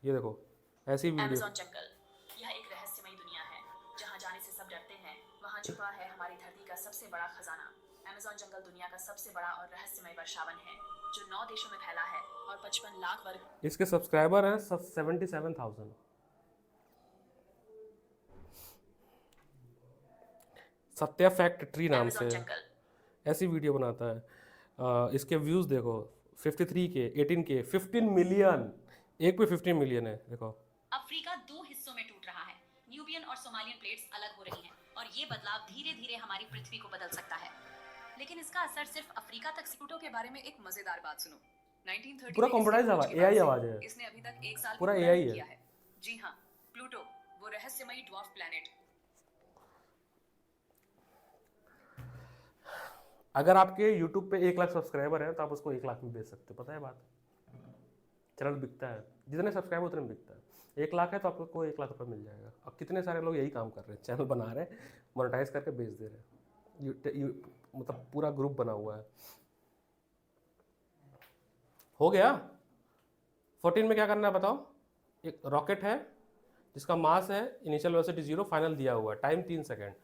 A: ये देखो ऐसी वीडियो।
B: Amazon जंगल, यह एक रहस्यमयी दुनिया है जहां जाने से सब डरते हैं, यहाँ छुपा है हमारी धरती का सबसे बड़ा खजाना। अमेज़न जंगल दुनिया का सबसे बड़ा और रहस्यमय वर्षावन है, जो 9 देशों में फैला है और 55 लाख वर्ग।
A: इसके सब्सक्राइबर हैं 77,000। सत्या फैक्ट ट्री नाम से
B: अमेज़न जंगल
A: ऐसी वीडियो बनाता है। इसके व्यूज़ देखो 53 के, 18 के, 15 मिलियन। एक पे 15 मिलियन है, देखो।
B: अफ्रीका 2 हिस्सों में टूट रहा है। न्यूबियन और सोमालियन प्लेट्स अलग हो रही हैं और ये बदलाव धीरे-धीरे हमारी पृथ्वी को बदल सकता है। लेकिन इसका असर सिर्फ अफ्रीका तक। प्लूटो के बारे में एक मजेदार बात सुनो। 1930
A: पूरा
B: में
A: कंप्यूटराइज आवाज, एआई आवाज है,
B: इसने अभी तक एक साल
A: पूरा
B: भी
A: एआई
B: नहीं
A: है।
B: किया है। जी हाँ, प्लूटो, वो रहस्यमयी ड्वार्फ प्लैनेट।
A: अगर आपके यूट्यूब पे 1 लाख सब्सक्राइबर हैं तो आप उसको 1 लाख में बेच सकते हो, पता है बात। चैनल बिकता है, जितने सब्सक्राइबर उतने में बिकता है। 1 लाख है तो आपको 1 लाख रुपये मिल जाएगा। अब कितने सारे लोग यही काम कर रहे हैं, चैनल बना रहे हैं, मोनेटाइज करके बेच दे रहे हैं। मतलब पूरा ग्रुप बना हुआ है। हो गया। 14 में क्या करना है बताओ। एक रॉकेट है जिसका मास है, इनिशियल वेलोसिटी 0, फाइनल दिया हुआ है, टाइम 3 सेकेंड।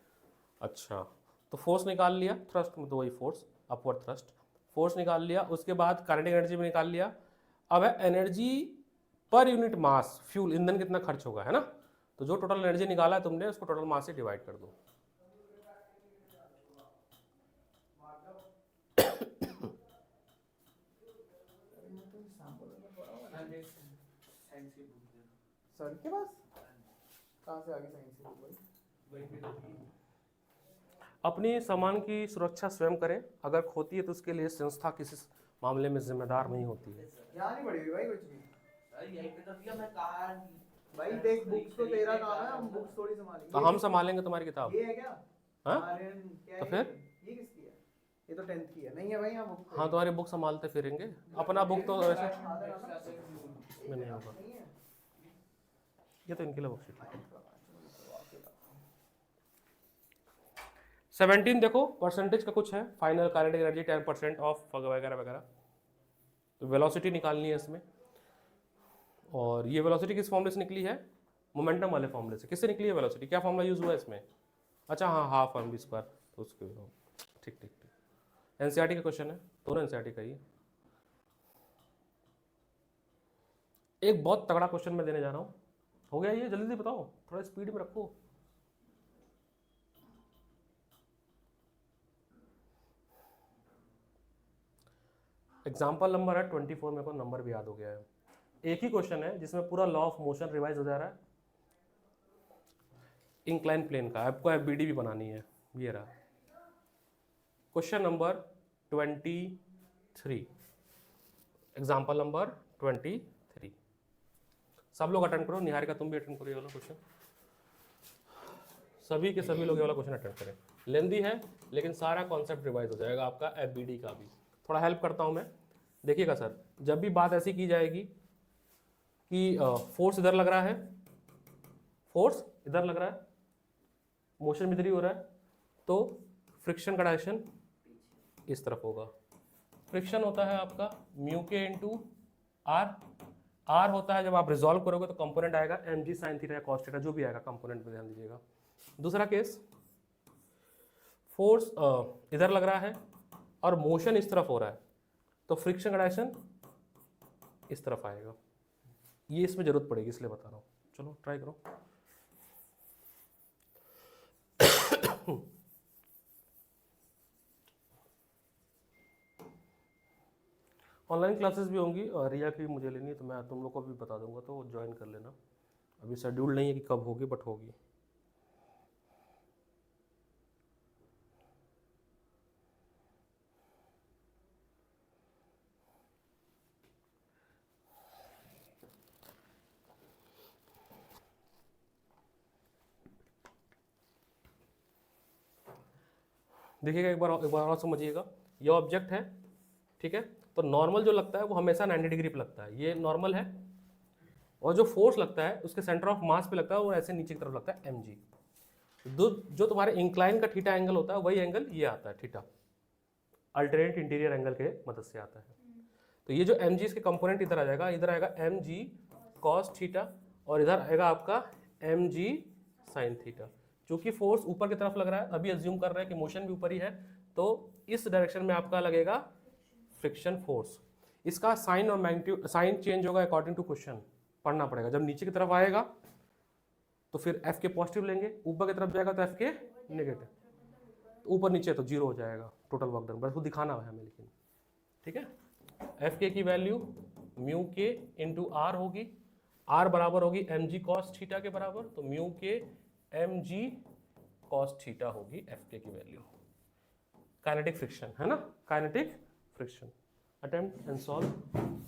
A: अच्छा, तो फोर्स निकाल लिया, थ्रस्ट में तो वही फोर्स, अपवर्ड थ्रस्ट। फोर्स निकाल लिया, उसके बाद काइनेटिक एनर्जी भी निकाल लिया। अब है energy per unit mass, fuel, ईंधन कितना खर्च होगा, है ना। तो जो टोटल एनर्जी निकाला है तुमने, उसको टोटल मास से डिवाइड कर दो।
C: सर के पास कहाँ से आगे साइंस की बुक?
A: अपनी सामान की सुरक्षा स्वयं करें, अगर खोती है तो उसके लिए संस्था किसी मामले में जिम्मेदार नहीं होती है।
C: यहाँ नहीं पड़ेगी भाई कुछ भी।
D: सर यहीं पे तो दिया मैं कहा।
C: भाई देख, बुक्स तो तेरा काम है, हम बुक्स थोड़ी संभालेंगे।
A: तो हम संभालेंगे तुम्हारी किताब।
C: ये है क्या?
A: हाँ?
C: क्या
A: तो
C: है
A: फिर
C: ये किसकी है? ये तो 10th की है। नहीं है भाई, यहाँ बुक।
A: हाँ, तुम्हारी बुक संभालते फिरेंगे, अपना बुक तो वैसे में नहीं होगा। ये तो इनके लिए बुक है। 17 देखो, परसेंटेज का कुछ है, फाइनल काइनेटिक एनर्जी 10% ऑफ वगैरह वगैरह। तो वेलोसिटी निकालनी है इसमें, और ये वेलोसिटी किस फॉर्मूले से निकली है, मोमेंटम वाले फॉर्मूले से। किससे निकली है वेलोसिटी, क्या फॉर्मूला यूज हुआ है इसमें? अच्छा हाँ, हाफ एम वी स्क्वायर, तो उसके ठीक ठीक ठीक। एनसीईआरटी का क्वेश्चन है, दोनों एनसीईआरटी का ही। एक बहुत तगड़ा क्वेश्चन मैं देने जा रहा हूँ। हो गया ये, जल्दी से बताओ, थोड़ा स्पीड में रखो। एग्जाम्पल नंबर है 24, मेरे को नंबर भी याद हो गया है। एक ही क्वेश्चन है जिसमें पूरा लॉ ऑफ मोशन रिवाइज हो जा रहा है, इंक्लाइन प्लेन का। आपको एफबीडी भी बनानी है। ये रहा क्वेश्चन नंबर 23, एग्जाम्पल नंबर 23। सब लोग अटेंड करो, निहारिका तुम भी अटेंड करो ये वाला क्वेश्चन। सभी के सभी लोग ये वाला क्वेश्चन अटेंड करें। लेंदी है लेकिन सारा कॉन्सेप्ट रिवाइज हो जाएगा आपका, एफबीडी का भी। थोड़ा हेल्प करता हूँ मैं, देखिएगा सर। जब भी बात ऐसी की जाएगी कि फोर्स इधर लग रहा है, फोर्स इधर लग रहा है, मोशन भी इधर ही हो रहा है, तो फ्रिक्शन का डायरेक्शन इस तरफ होगा। फ्रिक्शन होता है आपका म्यू के इंटू आर। आर होता है, जब आप रिजॉल्व करोगे तो कंपोनेंट आएगा mg साइन थीटा या कॉस थीटा, जो भी आएगा कंपोनेंट में ध्यान दीजिएगा। दूसरा केस, फोर्स इधर लग रहा है और मोशन इस तरफ हो रहा है, तो फ्रिक्शन का डायरेक्शन इस तरफ आएगा। ये इसमें जरूरत पड़ेगी इसलिए बता रहा हूँ। चलो ट्राई करो। ऑनलाइन क्लासेस भी होंगी और रिया की मुझे लेनी है, तो मैं तुम लोग को भी बता दूंगा, तो ज्वाइन कर लेना। अभी शेड्यूल नहीं है कि कब होगी, बट होगी। देखिएगा एक बार और समझिएगा। ये ऑब्जेक्ट है, ठीक है, तो नॉर्मल जो लगता है वो हमेशा 90 डिग्री पे लगता है, ये नॉर्मल है। और जो फोर्स लगता है उसके सेंटर ऑफ मास पे लगता है, वो ऐसे नीचे की तरफ लगता है mg। जो तुम्हारे इंक्लाइन का थीटा एंगल होता है, वही एंगल ये आता है थीटा, अल्टरनेट इंटीरियर एंगल के मदद से आता है। तो ये जो mg इसके कंपोनेंट इधर आ जाएगा, इधर आएगा mg cos थीटा और इधर आएगा आपका mg sin थीटा। क्योंकि फोर्स ऊपर की तरफ लग रहा है, अभी अज्यूम कर रहे हैं कि मोशन भी ऊपर ही है, तो इस डायरेक्शन में आपका लगेगा फ्रिक्शन फोर्स। इसका साइन और मैग्नीट्यूड, साइन चेंज होगा अकॉर्डिंग टू क्वेश्चन, पढ़ना पड़ेगा। जब नीचे की तरफ आएगा तो फिर एफ के पॉजिटिव लेंगे, ऊपर की तरफ जाएगा तो एफ के नेगेटिव, ऊपर नीचे तो जीरो हो जाएगा टोटल वर्क डन, बस वो दिखाना है हमें लेकिन। ठीक है, एफ के की वैल्यू म्यू के इंटू आर होगी, आर बराबर होगी एम जी कॉस थीटा के बराबर, तो mu K M G cos theta होगी एफ के की वैल्यू। काइनेटिक फ्रिक्शन है ना, kinetic friction. Attempt and solve.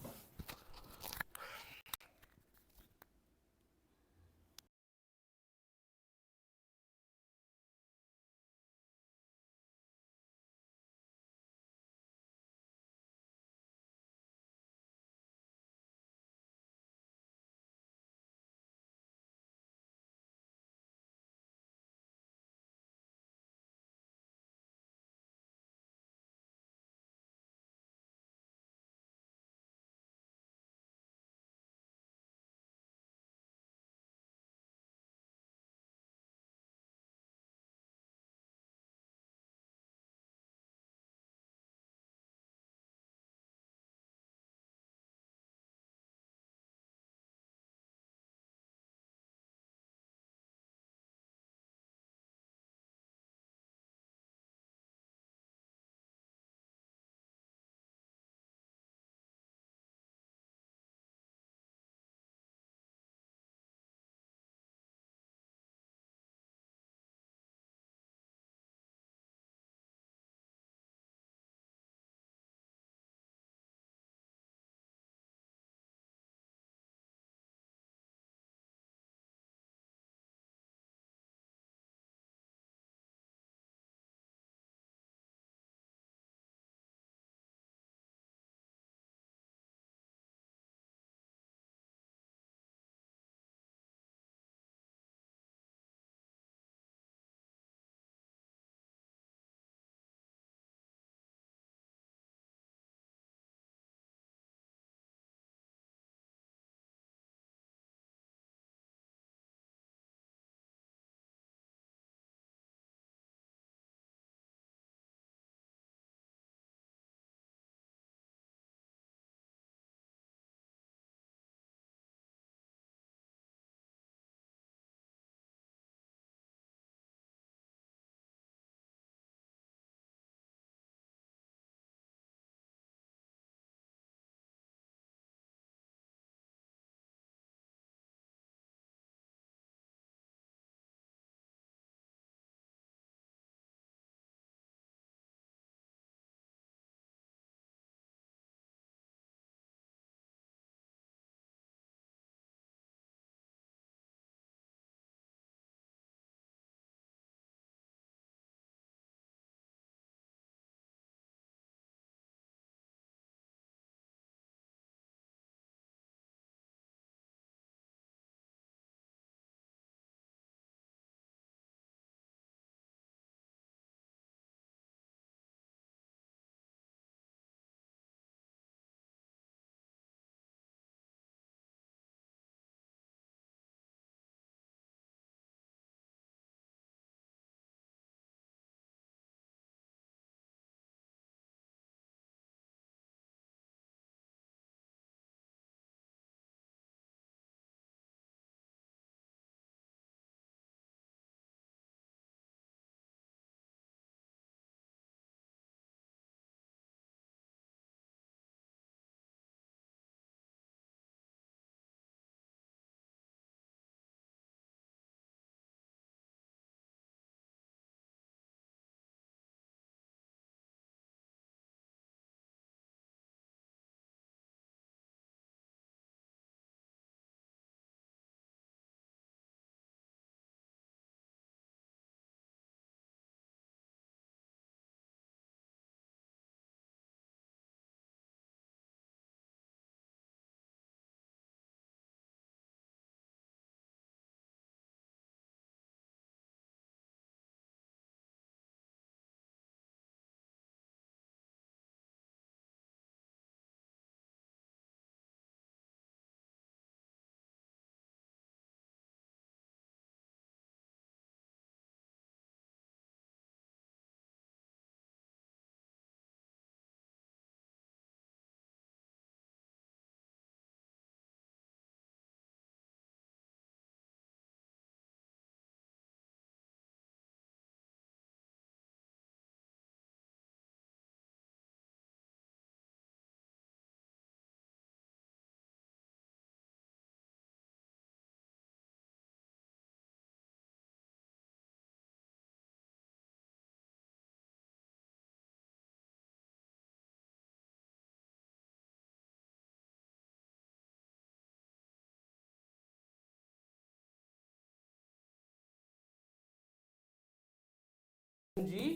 A: G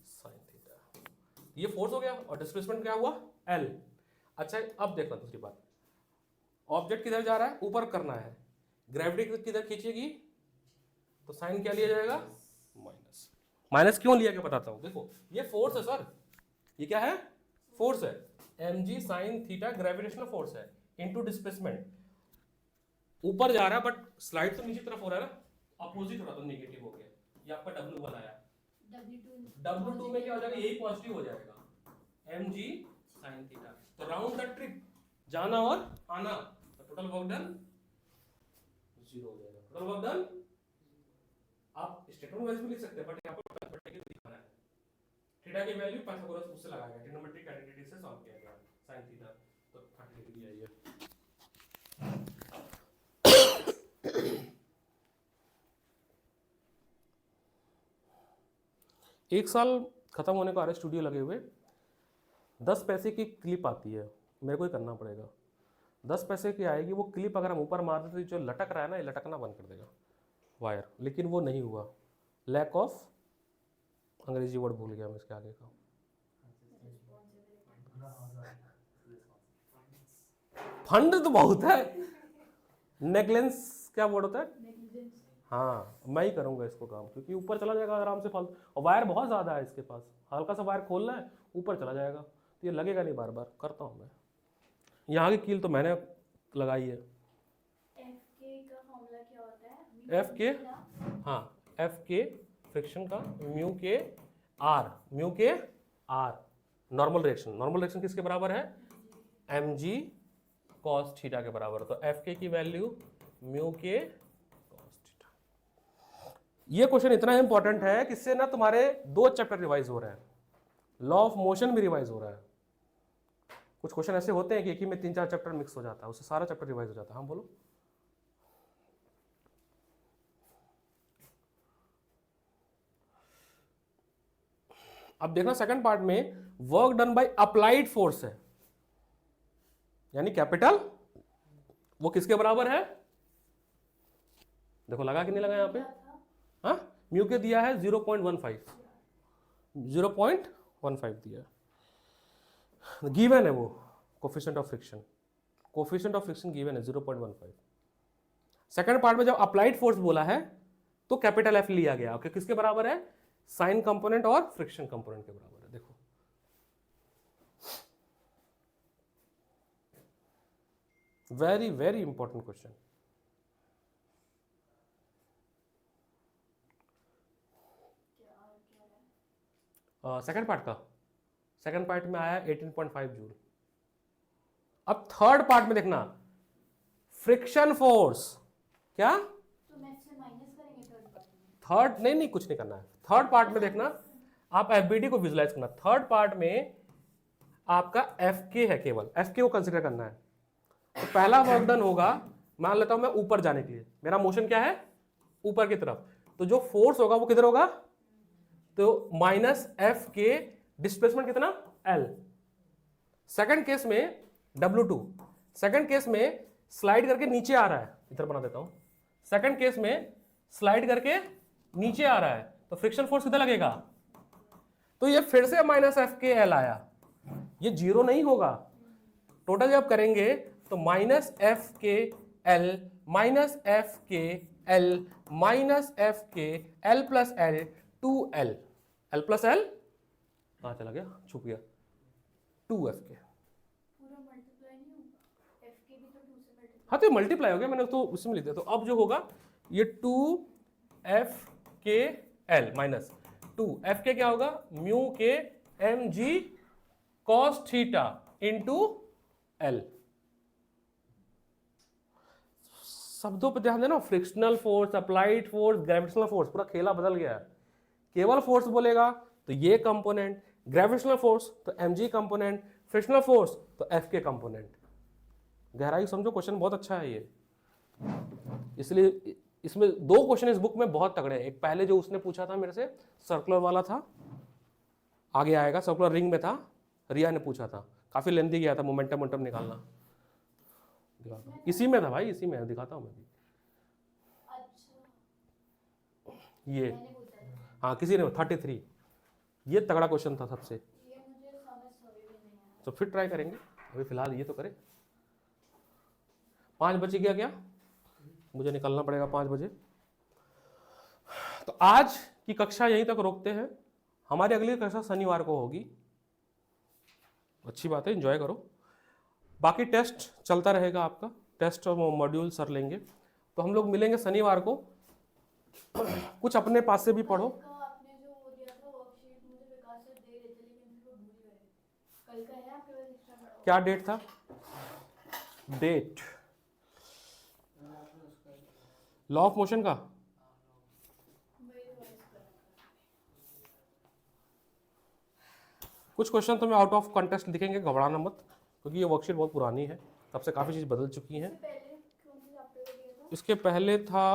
A: sine theta, ये फोर्स हो गया और डिस्प्लेसमेंट क्या हुआ L। अच्छा अब देखना दूसरी बात, ऑब्जेक्ट किधर जा रहा है, ऊपर करना है, ग्रेविटी किधर खींचेगी, तो साइन क्या लिया जाएगा माइनस। माइनस क्यों लिया क्या बताता हूं, देखो ये फोर्स है सर, ये क्या है फोर्स है, mg sine theta gravitational force है इनटू डिस्प्लेसमेंट, ऊपर जा रहा है बट स्लाइड तो नीचे तरफ हो रहा है ना, अपोजिट हो रहा तो नेगेटिव हो गया, ये आपका W1 आया, W2 में क्या हो जाएगा, यही पॉजिटिव हो जाएगा, mg साइन थीटा। तो राउंड द ट्रिप जाना और आना, तो टोटल वर्क डन 0 हो जाएगा, टोटल वर्क डन। आप स्टेटमेंट वाइज भी लिख सकते हैं बट यहाँ पर मैथमेटिकली दिखाना है, थीटा की वैल्यू पाइथागोरस उससे लगाया गया, ट्रिग्नोमेट्रिक आइडेंटिटी से सॉल्व किया गया साइन थीटा, तो 30 डिग्री आई है। एक साल खत्म होने को आ रहा है, स्टूडियो लगे हुए, 10 पैसे की क्लिप आती है, मेरे को ही करना पड़ेगा, 10 पैसे की आएगी, वो क्लिप अगर हम ऊपर मार देते तो जो लटक रहा है ना, ये लटकना बंद कर देगा वायर, लेकिन वो नहीं हुआ, लैक ऑफ, अंग्रेजी वर्ड भूल गया मैं इसके आगे का, फंड तो बहुत है, नेग्लेंस क्या वर्ड होता है, हाँ मैं ही करूंगा इसको काम, क्योंकि ऊपर चला जाएगा आराम से फालतू, और वायर बहुत ज़्यादा है इसके पास, हल्का सा वायर खोलना है ऊपर चला जाएगा, तो ये लगेगा नहीं, बार बार करता हूँ मैं। यहाँ की कील तो मैंने लगाई है, एफ के, हाँ एफ के फ्रिक्शन का, म्यू के आर, नॉर्मल रिएक्शन किसके बराबर है, एम जी कॉस थीटा के बराबर, तो एफ के की वैल्यू म्यू के कॉस थीटा। ये क्वेश्चन इतना इंपॉर्टेंट है कि इससे ना तुम्हारे 2 चैप्टर रिवाइज हो रहे हैं, लॉ ऑफ मोशन भी रिवाइज हो रहा है, कुछ क्वेश्चन ऐसे होते हैं कि एक ही में 3-4 चैप्टर मिक्स हो जाता है, उससे सारा चैप्टर रिवाइज हो जाता है। हाँ बोलो, अब देखना सेकंड पार्ट में work done by applied force है, यानी कैपिटल, वो किसके बराबर है, देखो लगा कि नहीं लगा यहाँ पे, हाँ म्यू के दिया है 0.15 दिया है, गिवन है वो कोफिशिएंट ऑफ फ्रिक्शन गिवन है 0.15। सेकंड पार्ट में जब अप्लाइड फोर्स बोला है तो कैपिटल एफ लिया गया, ओके किसके बराबर है, साइन कंपोनेंट और फ्रिक्शन कंपोनेंट के बराबर है। देखो very very important question. Second part में आया 18.5 जूल। अब थर्ड पार्ट में देखना फ्रिक्शन फोर्स, क्या थर्ड, नहीं कुछ नहीं करना है, थर्ड पार्ट में देखना, आप एफबीडी को विजुलाइज करना, थर्ड पार्ट में आपका एफ के है, केवल एफ के को कंसिडर करना है। तो पहला वर्क डन होगा, मान लेता हूं मैं ऊपर जाने के लिए, मेरा मोशन क्या है ऊपर की तरफ, तो जो फोर्स होगा वो किधर होगा, तो माइनस एफ के, डिस्प्लेसमेंट कितना एल। सेकंड केस में W2, सेकंड केस में स्लाइड करके नीचे आ रहा है, इधर बना देता हूं, सेकंड केस में स्लाइड करके नीचे आ रहा है, तो फ्रिक्शन फोर्स कितना लगेगा, तो ये फिर से माइनस एफ के एल आया, ये जीरो नहीं होगा, टोटल जब करेंगे तो माइनस एफ के एल माइनस एफ के एल माइनस एफ के L plus L 2L, L plus L कहाँ चला गया, छुप गया, 2F के, हाँ तो मल्टीप्लाई हो गया, मैंने तो उसमें लिख दिया, तो अब जो होगा ये 2F के L माइनस 2F के क्या होगा, म्यू के mg cos theta into L। शब्दों पर ध्यान देना, frictional force, applied force, gravitational force, पूरा खेला बदल गया है। केवल फोर्स बोलेगा तो ये कंपोनेंट, ग्रेविटेशनल फोर्स तो mg कंपोनेंट, फ्रिक्शनल फोर्स तो F के कंपोनेंट। गहराई समझो, क्वेश्चन बहुत अच्छा है ये, इसलिए इसमें 2 क्वेश्चन इस बुक में बहुत तगड़े हैं। एक पहले जो उसने पूछा था मेरे से, सर्कुलर वाला था, आगे आएगा, सर्कुलर रिंग में था, रिया ने पूछा था, काफी लेंथी गया था, मोमेंटम निकालना, इसी में था भाई, इसी में दिखाता हूं मैं भी। ये हाँ किसी ने 33 ये तगड़ा क्वेश्चन था सबसे,
E: ये मुझे समझ कभी भी नहीं आया।
A: तो फिर ट्राई करेंगे, अभी फिलहाल ये तो करें। 5 बजे गया क्या, मुझे निकलना पड़ेगा 5 बजे। तो आज की कक्षा यहीं तक रोकते हैं, हमारी अगली कक्षा शनिवार को होगी। अच्छी बात है, एंजॉय करो। बाकी टेस्ट चलता रहेगा आपका, टेस्ट और मॉड्यूल सर लेंगे। तो हम लोग मिलेंगे शनिवार को। कुछ अपने पास से भी पढ़ो।
E: कल का आपने जो वो दिया था वर्कशीट मुझे विकास सर दे रहे थे लेकिन फिर वो भूल गए। कल का है आपके पास एक्स्ट्रा पड़ा?
A: क्या डेट था, डेट लॉ ऑफ मोशन का?
E: वही रिवाइज करना था।
A: कुछ क्वेश्चन तो मैं आउट ऑफ कॉन्टेक्स्ट लिखेंगे, घबराना मत, क्योंकि ये वर्कशीट बहुत पुरानी है, तब से काफ़ी चीज़ बदल चुकी हैं।
E: इससे पहले कौन से चैप्टर का दिया था?
A: इसके पहले था